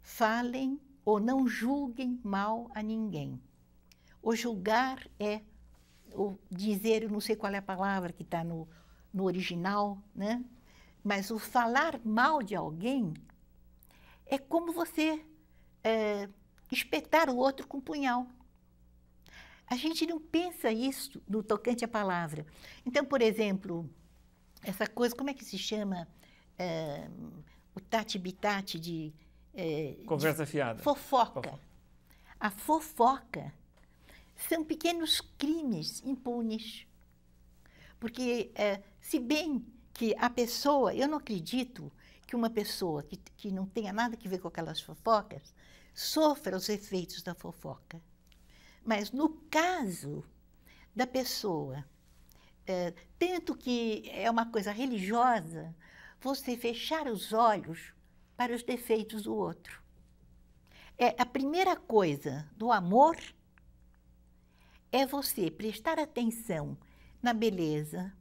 Speaker 2: falem ou não julguem mal a ninguém. O julgar ou dizer, eu não sei qual é a palavra que está no original, né? Mas o falar mal de alguém é como você espetar o outro com um punhal. A gente não pensa isso no tocante à palavra. Então, por exemplo, essa coisa, como é que se chama? O tati-bitati de...
Speaker 1: Conversa fiada.
Speaker 2: Fofoca. A fofoca são pequenos crimes impunes. Porque, se bem que a pessoa... Eu não acredito que uma pessoa que não tenha nada a ver com aquelas fofocas sofra os efeitos da fofoca. Mas, no caso da pessoa, tanto que é uma coisa religiosa, você fechar os olhos para os defeitos do outro. A primeira coisa do amor é você prestar atenção na beleza,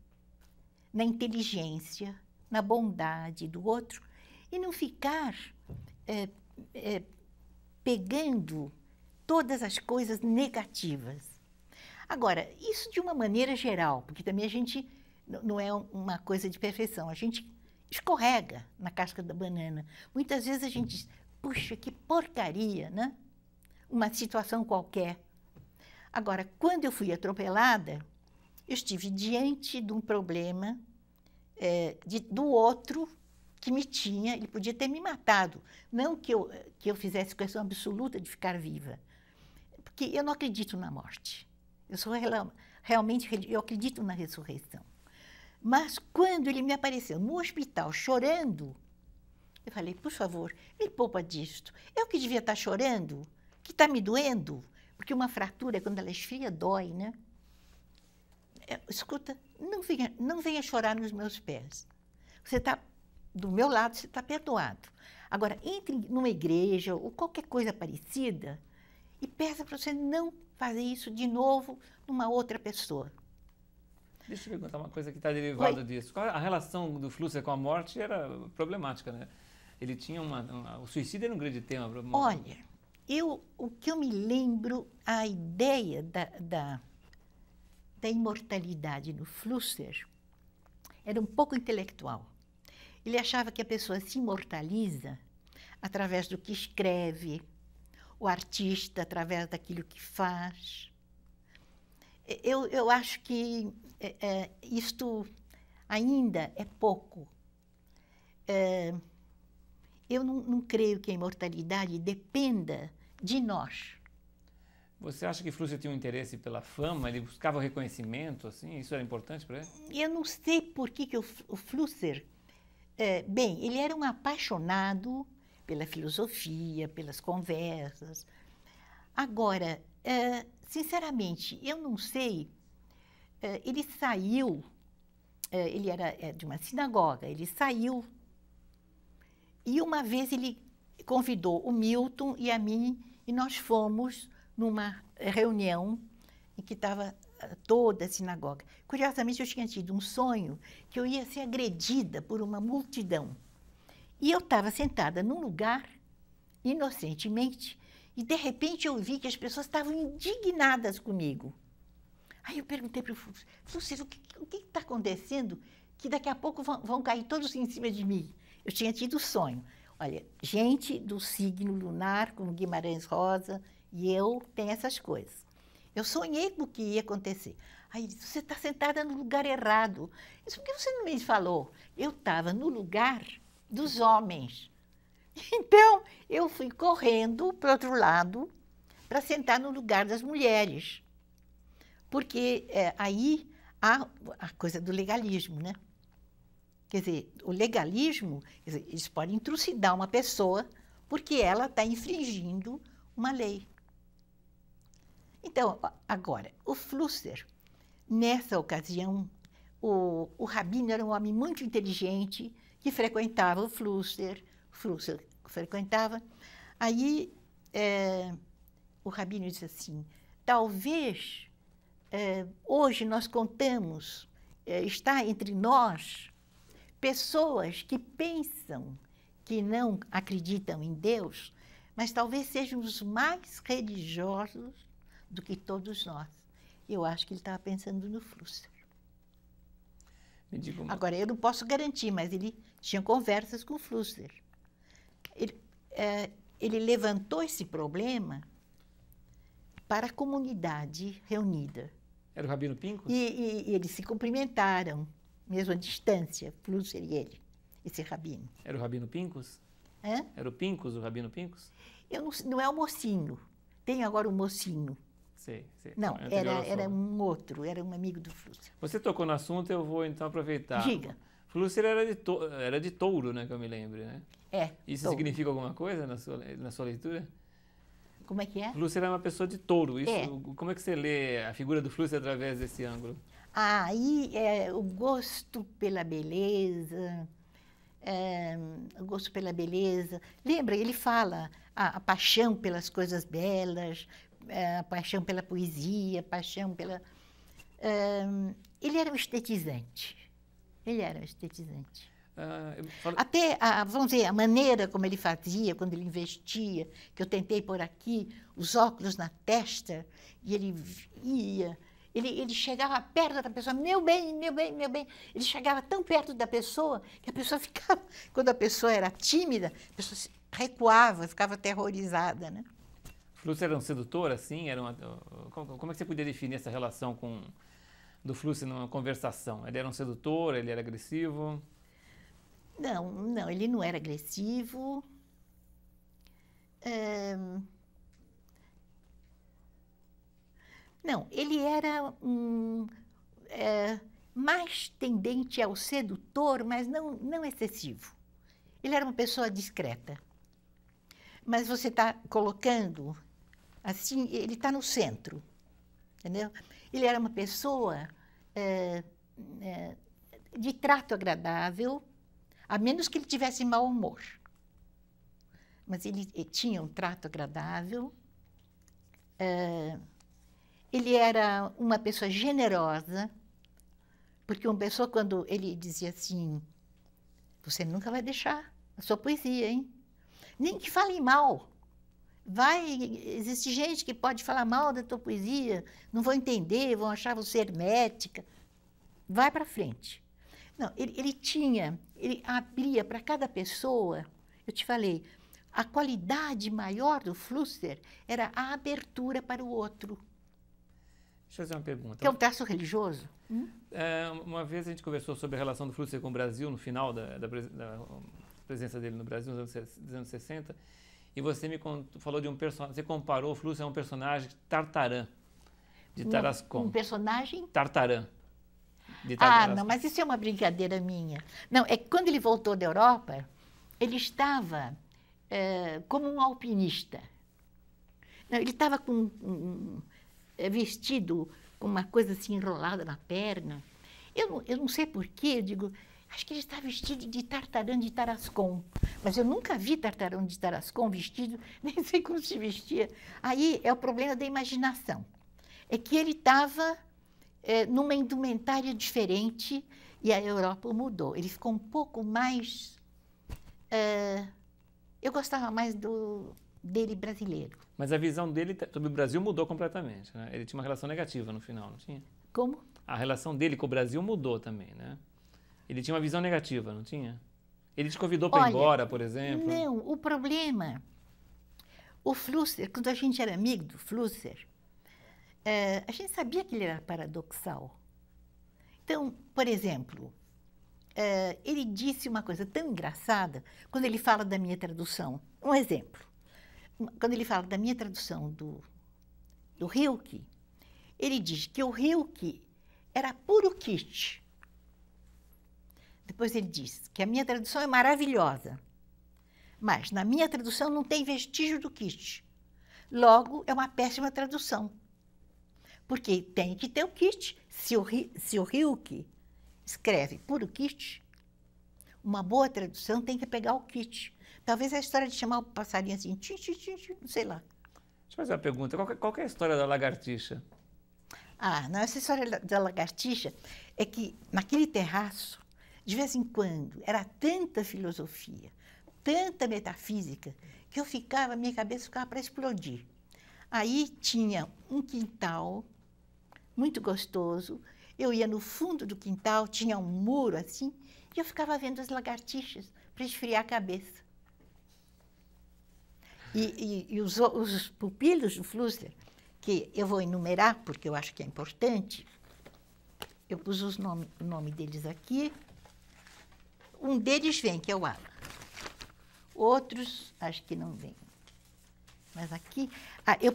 Speaker 2: na inteligência, na bondade do outro e não ficar pegando todas as coisas negativas. Agora, isso de uma maneira geral, porque também a gente não é uma coisa de perfeição, a gente escorrega na casca da banana. Muitas vezes a gente diz, puxa, que porcaria, né? Uma situação qualquer. Agora, quando eu fui atropelada, eu estive diante de um problema do outro que me tinha, ele podia ter me matado. Não que eu fizesse questão absoluta de ficar viva, porque eu não acredito na morte. Eu sou realmente, eu acredito na ressurreição. Mas quando ele me apareceu no hospital chorando, eu falei, por favor, me poupa disto. Eu que devia estar chorando, que está me doendo, porque uma fratura, quando ela esfria, dói, né? Escuta, não venha chorar nos meus pés. Você está do meu lado, você está perdoado. Agora, entre numa igreja ou qualquer coisa parecida e peça para você não fazer isso de novo numa outra pessoa.
Speaker 1: Deixa eu perguntar uma coisa que está derivada disso. A relação do Flúcia com a morte era problemática, né? Ele tinha o suicídio era um grande tema.
Speaker 2: Olha, o que eu me lembro, a ideia da imortalidade no Flusser era um pouco intelectual. Ele achava que a pessoa se imortaliza através do que escreve, o artista através daquilo que faz. Eu acho que isto ainda é pouco. Eu não creio que a imortalidade dependa de nós.
Speaker 1: Você acha que Flusser tinha um interesse pela fama? Ele buscava o reconhecimento, assim? Isso era importante para ele?
Speaker 2: Eu não sei por que o Flusser... bem, ele era um apaixonado pela filosofia, pelas conversas. Agora, sinceramente, eu não sei... ele saiu... ele era de uma sinagoga. Ele saiu... E uma vez ele convidou o Milton e a mim, e nós fomos numa reunião em que estava toda a sinagoga. Curiosamente, eu tinha tido um sonho que eu ia ser agredida por uma multidão. E eu estava sentada num lugar, inocentemente, e de repente eu vi que as pessoas estavam indignadas comigo. Aí eu perguntei para o Flusser, o que está acontecendo? Que daqui a pouco vão cair todos em cima de mim. Eu tinha tido sonho. Olha, gente do signo lunar, como Guimarães Rosa, e eu tenho essas coisas. Eu sonhei com o que ia acontecer. Aí ele disse, você está sentada no lugar errado. Eu disse, por que você não me falou? Eu estava no lugar dos homens. Então, eu fui correndo para o outro lado para sentar no lugar das mulheres. Porque aí há a coisa do legalismo, né? Quer dizer, o legalismo, quer dizer, eles podem trucidar uma pessoa porque ela está infringindo uma lei. Então, agora, o Flusser, nessa ocasião, o Rabino era um homem muito inteligente que frequentava o Flusser frequentava. Aí, o Rabino disse assim, talvez hoje nós contamos, está entre nós pessoas que pensam que não acreditam em Deus, mas talvez sejam os mais religiosos do que todos nós. Eu acho que ele estava pensando no Flusser. Agora, eu não posso garantir, mas ele tinha conversas com o Flusser. Ele levantou esse problema para a comunidade reunida.
Speaker 1: Era o Rabino Pincus?
Speaker 2: E eles se cumprimentaram, mesmo à distância, Flusser e ele, esse rabino.
Speaker 1: Era o Rabino Pincus?
Speaker 2: Hã?
Speaker 1: Era o Pincus, o Rabino Pincus?
Speaker 2: Não é o mocinho. Tem agora o mocinho.
Speaker 1: Sei.
Speaker 2: Não, era um outro, era um amigo do Flusser.
Speaker 1: Você tocou no assunto, eu vou então aproveitar.
Speaker 2: Diga.
Speaker 1: Flusser era de touro, né, que eu me lembro, né? Isso
Speaker 2: touro.
Speaker 1: significa alguma coisa na sua leitura?
Speaker 2: Como é que é?
Speaker 1: Flusser era uma pessoa de touro. Como é que você lê a figura do Flusser através desse ângulo?
Speaker 2: Aí o gosto pela beleza, o gosto pela beleza. Lembra, ele fala a paixão pelas coisas belas, a paixão pela poesia, a paixão pela... ele era um estetizante. Até, vamos dizer, a maneira como ele fazia, quando ele investia, que eu tentei pôr aqui os óculos na testa, e ele ia... Ele chegava perto da pessoa, meu bem. Ele chegava tão perto da pessoa que a pessoa ficava... Quando a pessoa era tímida, a pessoa recuava, ficava aterrorizada, né?
Speaker 1: Flusser era um sedutor, assim? Como é que você podia definir essa relação do Flusser numa conversação? Ele era um sedutor, ele era agressivo?
Speaker 2: Não, ele não era agressivo. Não, ele era mais tendente ao sedutor, mas não excessivo. Ele era uma pessoa discreta. Mas você está colocando, assim, ele está no centro, entendeu? Ele era uma pessoa de trato agradável, a menos que ele tivesse mau humor. Mas ele tinha um trato agradável. Ele era uma pessoa generosa, porque uma pessoa, quando ele dizia assim, você nunca vai deixar a sua poesia, hein? Nem que falem mal. existe gente que pode falar mal da tua poesia, não vão entender, vão achar você hermética. Vai para frente. Não, ele abria para cada pessoa, eu te falei, a qualidade maior do Flusser era a abertura para o outro.
Speaker 1: Deixa eu fazer uma pergunta.
Speaker 2: Que é um traço religioso.
Speaker 1: Uma vez a gente conversou sobre a relação do Flusser com o Brasil, no final da presença dele no Brasil, nos anos 60, e você me falou de um personagem, você comparou o Flusser a um personagem Tartarin, de Tarascon.
Speaker 2: Um personagem?
Speaker 1: Tartarin.
Speaker 2: Não, mas isso é uma brincadeira minha. Não, é que quando ele voltou da Europa, ele estava como um alpinista. Não, ele estava vestido com uma coisa assim enrolada na perna. Eu não sei porquê, eu digo, acho que ele está vestido de Tartarin de Tarascon. Mas eu nunca vi Tartarin de Tarascon vestido, nem sei como se vestia. Aí é o problema da imaginação. É que ele estava numa indumentária diferente e a Europa mudou. Ele ficou um pouco mais... eu gostava mais dele brasileiro.
Speaker 1: Mas a visão dele sobre o Brasil mudou completamente, né? Ele tinha uma relação negativa no final, não tinha?
Speaker 2: Como?
Speaker 1: A relação dele com o Brasil mudou também, né? Ele tinha uma visão negativa, não tinha? Ele te convidou para ir embora, por exemplo?
Speaker 2: Não, o problema... O Flusser, quando a gente era amigo do Flusser, a gente sabia que ele era paradoxal. Então, por exemplo, ele disse uma coisa tão engraçada quando ele fala da minha tradução. Um exemplo. Quando ele fala da minha tradução do Rilke, ele diz que o Rilke era puro kitsch. Depois ele diz que a minha tradução é maravilhosa, mas na minha tradução não tem vestígio do kitsch. Logo, é uma péssima tradução. Porque tem que ter o kitsch. Se o Rilke escreve puro kitsch, uma boa tradução tem que pegar o kitsch. Talvez a história de chamar o passarinho assim, tchim, tchim, tchim, tchim, não sei lá.
Speaker 1: Deixa eu fazer uma pergunta. Qual é a história da lagartixa?
Speaker 2: Não, essa história da lagartixa é que naquele terraço, de vez em quando, era tanta filosofia, tanta metafísica, que minha cabeça ficava para explodir. Aí tinha um quintal muito gostoso, eu ia no fundo do quintal, tinha um muro assim, e eu ficava vendo as lagartixas para esfriar a cabeça. E os pupilos do Flusser, que eu vou enumerar, porque eu acho que é importante, eu pus o nome deles aqui. Um deles vem, que é o Alan. Outros, acho que não vem. Mas aqui... eu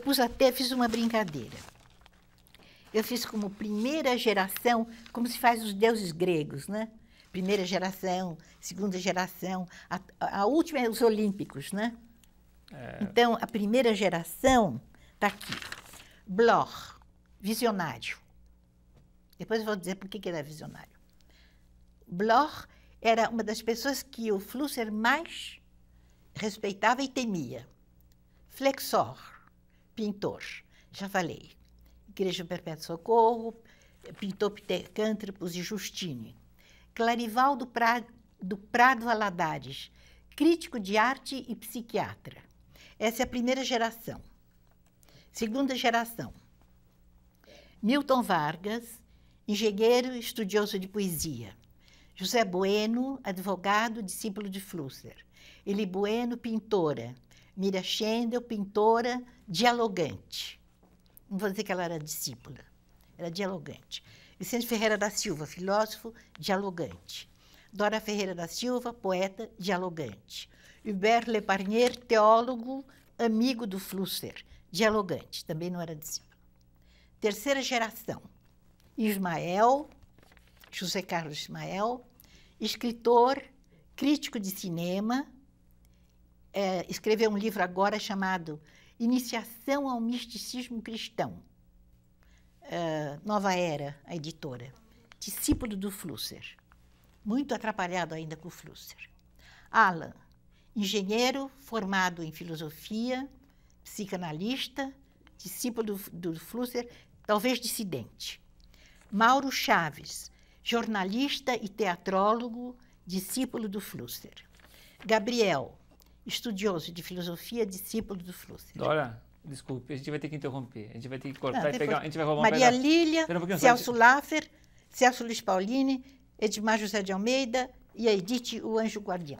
Speaker 2: fiz uma brincadeira. Eu fiz como primeira geração, como se faz os deuses gregos, né? Primeira geração, segunda geração, a última é os olímpicos, né? Então, a primeira geração está aqui. Bloch, visionário. Depois eu vou dizer por que ele era visionário. Bloch era uma das pessoas que o Flusser mais respeitava e temia. Flexor, pintor, já falei. Igreja Perpétuo Socorro, pintou Picântropos e Justine. Clarival do Prado Valadares, crítico de arte e psiquiatra. Essa é a primeira geração. Segunda geração. Milton Vargas, engenheiro e estudioso de poesia. José Bueno, advogado, discípulo de Flusser. Eli Bueno, pintora. Mira Schendel, pintora, dialogante. Não vou dizer que ela era discípula, era dialogante. Vicente Ferreira da Silva, filósofo, dialogante. Dora Ferreira da Silva, poeta, dialogante. Hubert Leparnier, teólogo, amigo do Flusser, dialogante, também não era discípulo. Terceira geração, Ismael, José Carlos Ismael, escritor, crítico de cinema, escreveu um livro agora chamado Iniciação ao Misticismo Cristão, Nova Era, a editora, discípulo do Flusser, muito atrapalhado ainda com o Flusser. Alan, engenheiro, formado em filosofia, psicanalista, discípulo do Flusser, talvez dissidente. Mauro Chaves, jornalista e teatrólogo, discípulo do Flusser. Gabriel, estudioso de filosofia, discípulo do Flusser.
Speaker 1: Dora, desculpe, a gente vai ter que interromper. A gente vai ter que cortar
Speaker 2: Não,
Speaker 1: e pegar. A gente vai roubar
Speaker 2: Maria
Speaker 1: um pedaço.
Speaker 2: Lília,
Speaker 1: Espera um pouquinho,
Speaker 2: Celso Laffer, Celso Luiz Paulini, Edmar José de Almeida e a Edith, o Anjo Guardião.